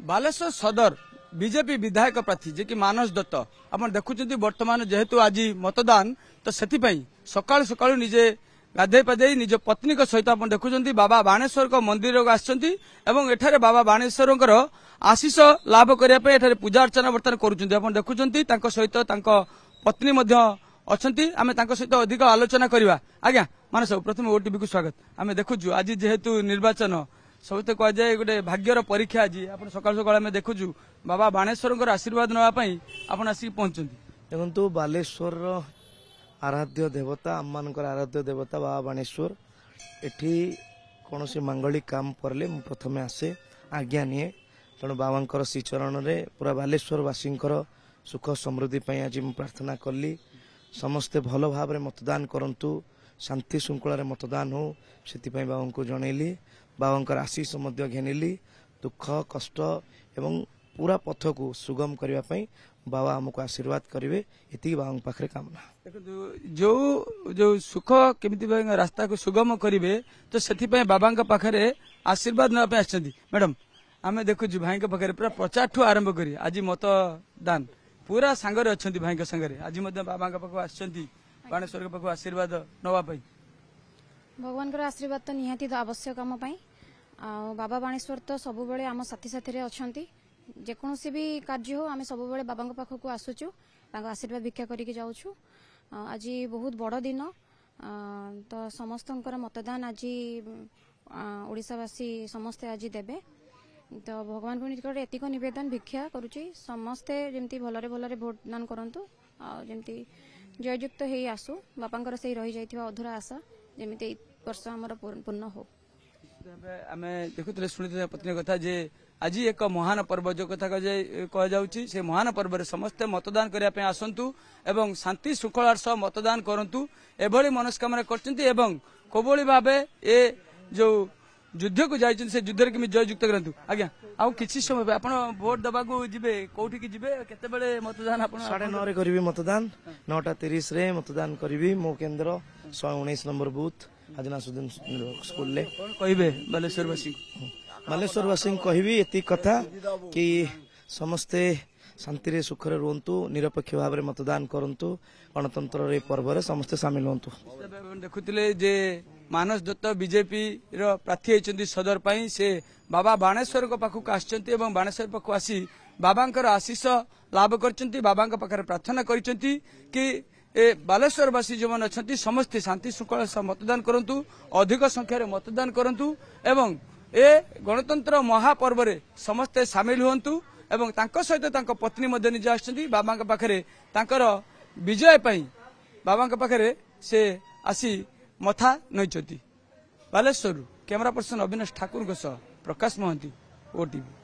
बालेश्वर सदर बीजेपी विधायक प्रार्थी जे कि मानस दत्त आप देखुं बर्तमान जेहेतु आज मतदान तो से सकाल सकाल निजे गाधे पाधे निज पत्नी सहित आप देखुं बाबा बाणेश्वर मंदिर को आसछन्ती बाबा बाणेश्वर आशीष लाभ करने पूजा अर्चना बर्तमान करुँच सहित पत्नी अच्छी आम सहित अधिक आलोचना करवा आज्ञा मानस प्रथम ओटीवी को स्वागत आम देखुं आज जेहेतु निर्वाचन सब तो कह जाए गोटे भाग्यर परीक्षा आज आप सकाल सकाल आम देखुं बाबा बाणेश्वर आशीर्वाद नापी आप आसिक पहुंचती देखो बालेश्वर आराध्य देवता आम मान आराध्य देवता बाबा बाणेश्वर एठी कौन सी मांगलिक काम करले प्रथमे आसे आज्ञा निए तेणु बाबा श्रीचरण में पूरा बालेश्वरवासी सुख समृद्धि आज प्रार्थना कली समस्ते भल भाव मतदान करंतु शांति श्रृंखला मतदान हो से बाबा को जनइली बाबा आशीष घेनिली दुख कष्ट एवं पूरा पथ को सुगम करने बाबा आमको आशीर्वाद करेंगे ये बाबा पाखे कामना जो जो सुख केमिति रास्ता को सुगम करेंगे तो से बाबा पाखे आशीर्वाद नापी आसछन्ती मैडम आम देखु भाई पाखे पूरा प्रचार ठू आरंभ कर आज मतदान पूरा सांगरे अच्छा भाई सांगरे आज बाबा पाख आसछन्ती बाणेश्वर पाख आशीर्वाद नापी भगवान आशीर्वाद तो निहाती आवश्यक आम बाबा बाणेश्वर तो सब बेले आम साथी साथी अच्छा जेकोसी भी कार्य हो आम सब बेले बाबा पाखक आसुचु आशीर्वाद भिक्षा करके जाऊँ आज बहुत बड़ दिन तो समस्त मतदान आज ओडिशावासी समस्ते आज देवे तो भगवान को निकट एतिक नवेदन भिक्षा करुच्ची समस्ते जमी भलरे भलरे भोट दान करूँ जमी जययुक्त हो आसू बापा से रही जाइथिबा अधूरा आशा जमी वर्ष आम पूर्ण हो आम देखुले शुणी पत्नी कथा जे आज एक महान पर्व जो कथा कह जाऊँगी से महान पर्व समस्ते मतदान करने आसतु एवं शांति श्रृंखलार सह मतदान करूँ एभली मनस्कामना कभली भाव ए जो युद्ध को जाइए से युद्ध में जययुक्त करूँ आज्ञा आउ किसी समय आप भोट दबा जी कौटी की जीवे केते मतदान आप 9:30 करी मतदान 9:30 रे मतदान करी मो केन्द्र 119 नंबर बूथ आज नासुद्दीन स्कूल कहे बालेश्वरवासी बालेश्वरवासी कहबी एति कथा कि समस्ते शांति सुखरे रुहतु निरपेक्ष भाव में मतदान करंतु गणतंत्र पर्व समस्ते सामिल होंतु देखुले जे मानस दत्त बीजेपी प्रार्थी होती सदर पाई से बाबा बाणेश्वर पाखक आसछन्ती बाणेश्वर पाख आसी बाबा आशीष लाभ कर बाबा पाखे प्रार्थना करिसेंती कि ए बालेश्वरवासी जो मैंने अच्छा समस्ते शांति श्रृंखला सह मतदान करूँ अधिक संख्यार मतदान करूँ एवं ए गणतंत्र महापर्व रे समस्ते सामिल हुंतु एवं तांको सहित पत्नी निजे आसछन्ती बाबा पाखे विजय पाई बाबा पाखे से आसी मथा नईचती बालेश्वर कैमरा पर्सन अविनाश ठाकुर प्रकाश महांती ओटीवी।